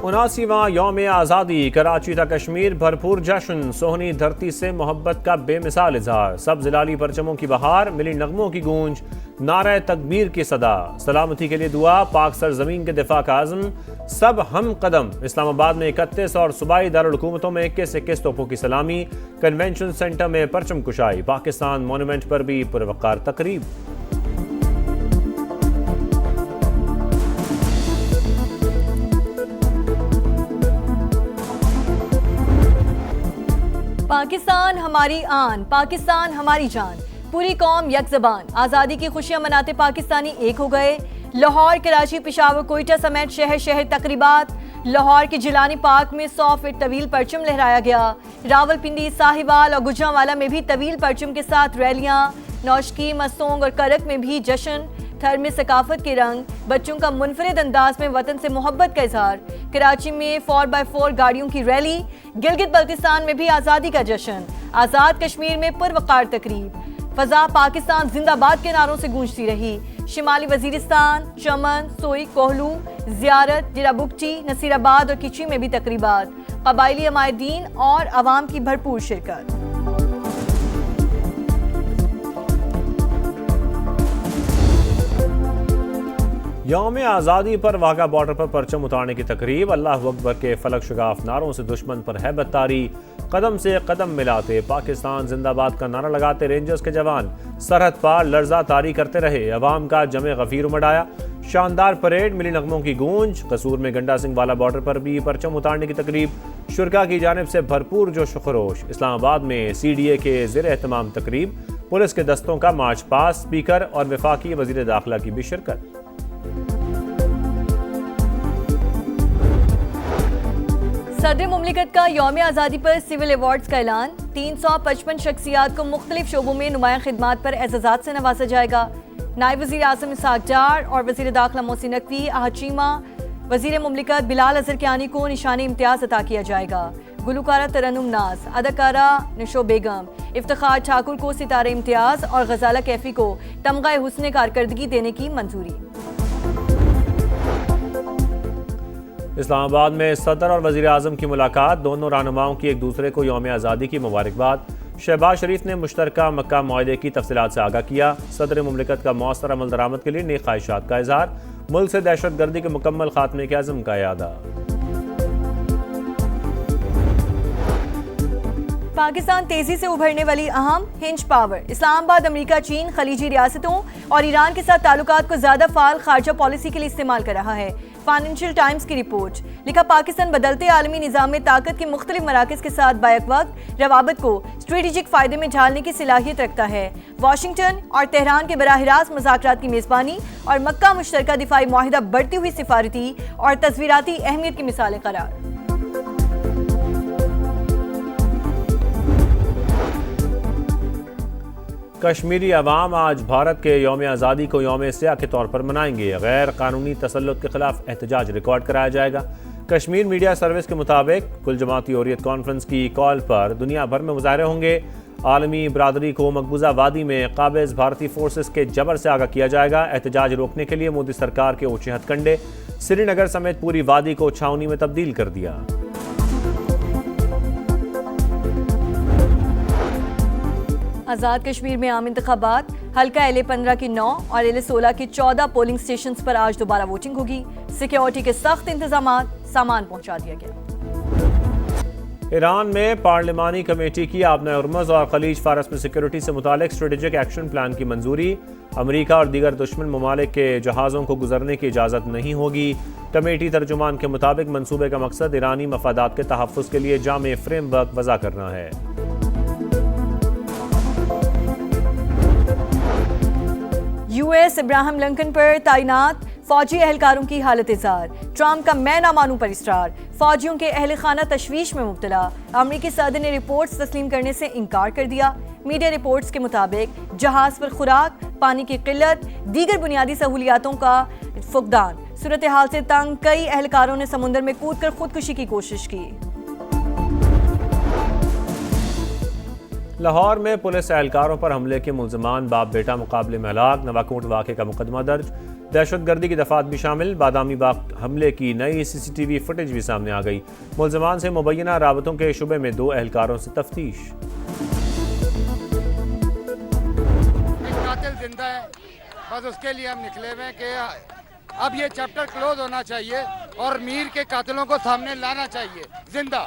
79वां यौम आज़ादी, कराची था कश्मीर, भरपूर जश्न, सोहनी धरती से मोहब्बत का बेमिसाल इजहार, सब जिलाली परचमों की बहार, मिली नगमों की गूंज, नारा तकबीर की सदा, सलामती के लिए दुआ, पाक सरजमीन के दिफा का आज़म, सब हम कदम। इस्लामाबाद में 31 और सूबाई दारुल हुकूमतों में 21 तोपों की सलामी, कन्वेंशन सेंटर में परचम कुशाई, पाकिस्तान मॉन्यूमेंट पर भी पुरवकार तकरीब। पाकिस्तान हमारी आन, पाकिस्तान हमारी जान, पूरी कौम एक ज़बान, आज़ादी की खुशियां मनाते पाकिस्तानी एक हो गए। लाहौर, कराची, पेशावर, कोयटा समेत शहर शहर तकरीबात। लाहौर के जिलानी पार्क में 100 फीट तवील परचम लहराया गया। रावलपिंडी, साहिवाल और गुजरांवाला में भी तवील परचम के साथ रैलियां। नौशकी, मस्तोंग और करक में भी जश्न, थर में सकाफत के रंग, बच्चों का मुनफरिद अंदाज में वतन से मोहब्बत का इजहार। कराची में 4x4 गाड़ियों की रैली। गिलगित बल्तिस्तान में भी आज़ादी का जश्न। आज़ाद कश्मीर में पुरवकार तकरीब। फजा पाकिस्तान जिंदाबाद के नारों से गूंजती रही। शिमाली वजीरिस्तान, चमन, सोई, कोहलू, जियारत, जिराबुगटी, नसीराबाद और किची में भी तकरीबात। कबायली अमायदीन और अवाम की भरपूर शिरकत। यौम आज़ादी पर वाघा बॉर्डर पर परचम उतारने की तकरीब। अल्लाह अकबर के फलक शगाफ नारों से दुश्मन पर हैबत तारी, कदम से कदम मिलाते पाकिस्तान जिंदाबाद का नारा लगाते रेंजर्स के जवान सरहद पार लर्जा तारी करते रहे। अवाम का जमे गफीर उमड़ आया। शानदार परेड, मिली नगमों की गूंज। कसूर में गंडा सिंह वाला बॉर्डर पर भी परचम उतारने की तकरीब, शुरका की जानिब से भरपूर जोश खरोश। इस्लामाबाद में CDA के ज़ेर एहतमाम तकरीब, पुलिस के दस्तों का मार्च पास, स्पीकर और वफाकी वज़ीर दाखिला की भी शिरकत। सदर मुमलिकत का यौम आज़ादी पर सिविल अवार्ड्स का ऐलान। 355 शख्सियात को मुख्तलिफ शोबों में नुमाया खिदमात पर एजाज़ात से नवाजा जाएगा। नायब वज़ीर आज़म इसहाक डार और वज़ीर दाखिला मोहसिन नकवी, आहचीमा, वज़ीर मुमलिकत बिलाल अज़हर कियानी को निशानी इम्तियाज़ अता किया जाएगा। गुलकारा तरन्नुम नाज, अदाकारा निशो बेगम, इफ्तिखार ठाकुर को सितारे इम्तियाज़ और गजाला कैफी को तमगा हुस्न कारकर्दगी देने की मंजूरी। इस्लामाबाद में सदर और वज़ीर आज़म की मुलाकात, दोनों रहनुमाओं की एक दूसरे को यौम आज़ादी की मुबारकबाद। शहबाज शरीफ ने मुश्तरका मक्का मुआहदे की तफसीलात से आगाह किया। सदर मुमलिकत का मौसर अमल दरामद के लिए नेक ख्वाहिशात का इजहार। मुल्क से दहशत गर्दी के मुकम्मल खात्मे के अज़म का यादा। पाकिस्तान तेजी से उभरने वाली अहम हिंज पावर। इस्लामाबाद अमेरिका, चीन, खलीजी रियासतों और ईरान के साथ ताल्लुकात को ज्यादा फाल खारजा पॉलिसी के लिए इस्तेमाल कर रहा है। फाइनेंशियल टाइम्स की रिपोर्ट। लिखा, पाकिस्तान बदलते आलमी निज़ाम में ताकत के मुख्तलिफ मराकज़ के साथ बैक वक्त रवाबत को स्ट्रेटेजिक फायदे में ढालने की सलाहियत रखता है। वाशिंगटन और तेहरान के बराह रास्त मुज़ाकरात की मेज़बानी और मक्का मुश्तरका दिफाई मुआहिदा बढ़ती हुई सिफारती और तस्वीराती अहमियत की मिसालें करार। कश्मीरी अवाम आज भारत के यौम आज़ादी को यौम सियाह के तौर पर मनाएंगे। गैर कानूनी तसल्लुत के खिलाफ एहतजाज रिकॉर्ड कराया जाएगा। कश्मीर मीडिया सर्विस के मुताबिक कुल जमाती हुर्रियत कॉन्फ्रेंस की कॉल पर दुनिया भर में मुजाहरे होंगे। आलमी बरादरी को मकबूजा वादी में काबिज भारतीय फोर्सेस के जबर से आगाह किया जाएगा। एहतजाज रोकने के लिए मोदी सरकार के ऊंचे हथकंडे, श्रीनगर समेत पूरी वादी को छावनी में तब्दील कर दिया। आज़ाद कश्मीर में आम इंतखाबात। हल्का LA-15 की 9 और LA-16 की 14 पोलिंग स्टेशन पर आज दोबारा वोटिंग होगी। सिक्योरिटी के सख्त इंतजामात, सामान पहुंचा दिया गया। ईरान में पार्लिमानी कमेटी की आबना हुर्मुज़ और खलीज फारस में सिक्योरिटी से मुतालिक स्ट्रेटेजिक एक्शन प्लान की मंजूरी। अमेरिका और दीगर दुश्मन ममालिक के जहाज़ों को गुजरने की इजाज़त नहीं होगी। कमेटी तर्जुमान के मुताबिक मंसूबे का मकसद ईरानी मफादात के तहफ़्फ़ुज़ के लिए जामे फ्रेमवर्क वज़ा करना है। US इब्राहिम लिंकन पर तैनात फौजी एहलकारों की हालत इज़ार। ट्रंप का मैं ना मानूं पर इसरार। फौजियों के अहल खाना तशवीश में मुब्तला। अमरीकी सदर ने रिपोर्ट्स तस्लीम करने से इनकार कर दिया। मीडिया रिपोर्ट्स के मुताबिक जहाज पर खुराक, पानी की किल्लत, दीगर बुनियादी सहूलियातों का फुकदान। सूरत हाल से तंग कई एहलकारों ने समुद्र में कूदकर खुदकुशी की कोशिश की। लाहौर में पुलिस एहलकारों पर हमले के मुलजमान बाप बेटा मुकाबले में हलाक, नवाकोट वाक़े का मुकदमा दर्ज। दहशतगर्दी की दफात भी शामिल, बादामी बाग हमले की नई CCTV फुटेज भी सामने आ गई। मुलजमान से मुबैना राबतों के शुबे में 2 एहलकारों से तफ्तीश। कातिल जिंदा है, बस उसके लिए हम निकले हुए हैं कि अब ये चैप्टर क्लोज होना चाहिए और मीर के कातिलों को सामने लाना चाहिए जिंदा।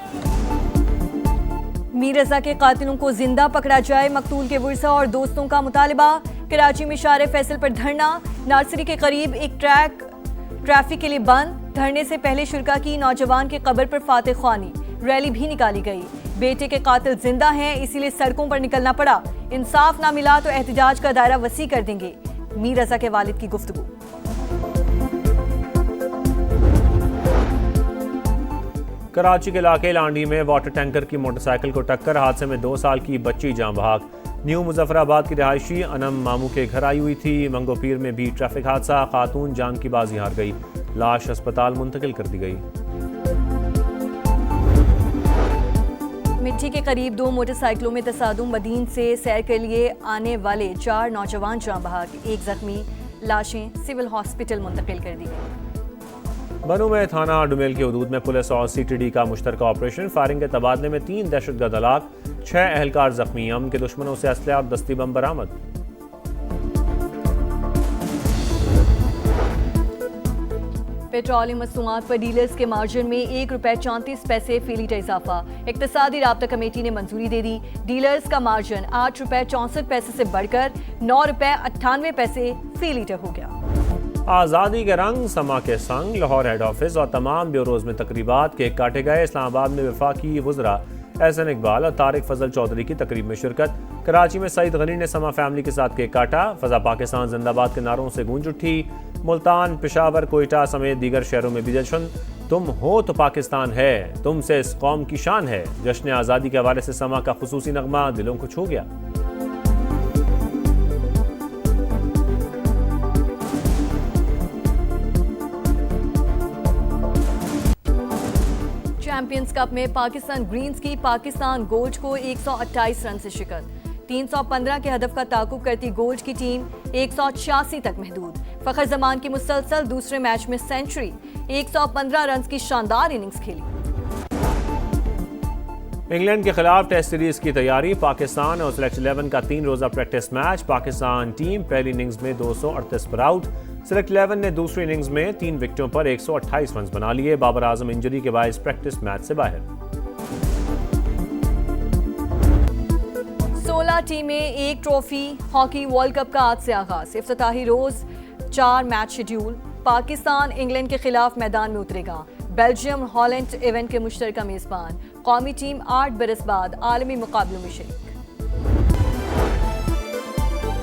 मीर रजा के कातिलों को जिंदा पकड़ा जाए, मकतूल के वर्सा और दोस्तों का मुतालबा। कराची में शारे फैसल पर धरना, नर्सरी के करीब एक ट्रैफिक के लिए बंद। धरने से पहले शुरका की नौजवान के कब्र पर फातिह ख्वानी, रैली भी निकाली गई। बेटे के कातिल जिंदा हैं, इसीलिए सड़कों पर निकलना पड़ा। इंसाफ ना मिला तो एहतजाज का दायरा वसी कर देंगे, मीर रजा के वालिद की गुफ्तगू। कराची के इलाके लांडी में वाटर टैंकर की मोटरसाइकिल को टक्कर, हादसे में 2 साल की बच्ची जान बहक। न्यू मुजफ्फराबाद की रिहायशी अनम मामू के घर आई हुई थी। मंगोपीर में भी ट्रैफिक हादसा, खातून जान की बाजी हार गई, लाश अस्पताल मुंतकिल कर दी गई। मिट्टी के करीब 2 मोटरसाइकिलों में तसादुम, मदीन से सैर के लिए आने वाले 4 नौजवान जान बहक, 1 जख्मी। लाशें सिविल हॉस्पिटल मुंतकिल कर दी गई। बनू में थाना डुमेल की हदूद में पुलिस और CTD का मुश्तरका ऑपरेशन, फायरिंग के तबादले में 3 दहशतगर्द हलाक, 6 एहलकार जख्मी। अमन के दुश्मनों से असलहा और दस्ती बम बरामद। पेट्रोलियम मसनूआत पर डीलर्स के मार्जिन में ₹1.34 फी लीटर इजाफा, इक्तसादी राब्ता कमेटी ने मंजूरी दे दी। डीलर्स का मार्जिन ₹8.64 से बढ़कर ₹9.98 फी लीटर हो गया। आज़ादी के रंग समा के संग लाहौर हेड ऑफिस और तमाम ब्यूरोज में तकरीबात, केक काटे गए। इस्लामाबाद में वफाकी वज़रा एहसन इकबाल और तारिक फजल चौधरी की तकरीब में शिरकत। कराची में सईद गनी ने समा फैमिली के साथ केक काटा। फजा पाकिस्तान जिंदाबाद के नारों से गूंज उठी। मुल्तान, पेशावर, कोयटा समेत दीगर शहरों में भी जश्न। तुम हो तो पाकिस्तान है, तुमसे इस कौम की शान है। जश्न आज़ादी के हवाले से समा का खुसूसी नगमा दिलों को छू गया। चैंपियंस कप में पाकिस्तान ग्रीन्स की पाकिस्तान गोल्ड को 128 रन से शिकस्त। 315 के हदफ का ताकुब करती गोल्ड की टीम 186 तक महदूद। फखर जमान की मुसलसल दूसरे मैच में सेंचुरी, 115 रन की शानदार इनिंग्स खेली। इंग्लैंड के खिलाफ टेस्ट सीरीज की तैयारी, पाकिस्तान और सिलेक्ट 11 का 3 रोजा प्रैक्टिस मैच। पाकिस्तान टीम पहली इनिंग्स में 238 पर आउट। सिलेक्ट 11 ने दूसरी इनिंग्स में 3 विकेटों पर 128 रन बना लिए। बाबर आजम इंजरी के बायस प्रैक्टिस मैच से बाहर। 16 टीमें, 1 ट्रॉफी। हॉकी वर्ल्ड कप का आज से आगाज, इफ्तिताही रोज 4 मैच शेड्यूल। पाकिस्तान इंग्लैंड के खिलाफ मैदान में उतरेगा। बेल्जियम हॉलैंड इवेंट के मुश्तरका मेजबान। कौमी टीम 8 बरस बाद आलमी मुकाबलों में शरीक।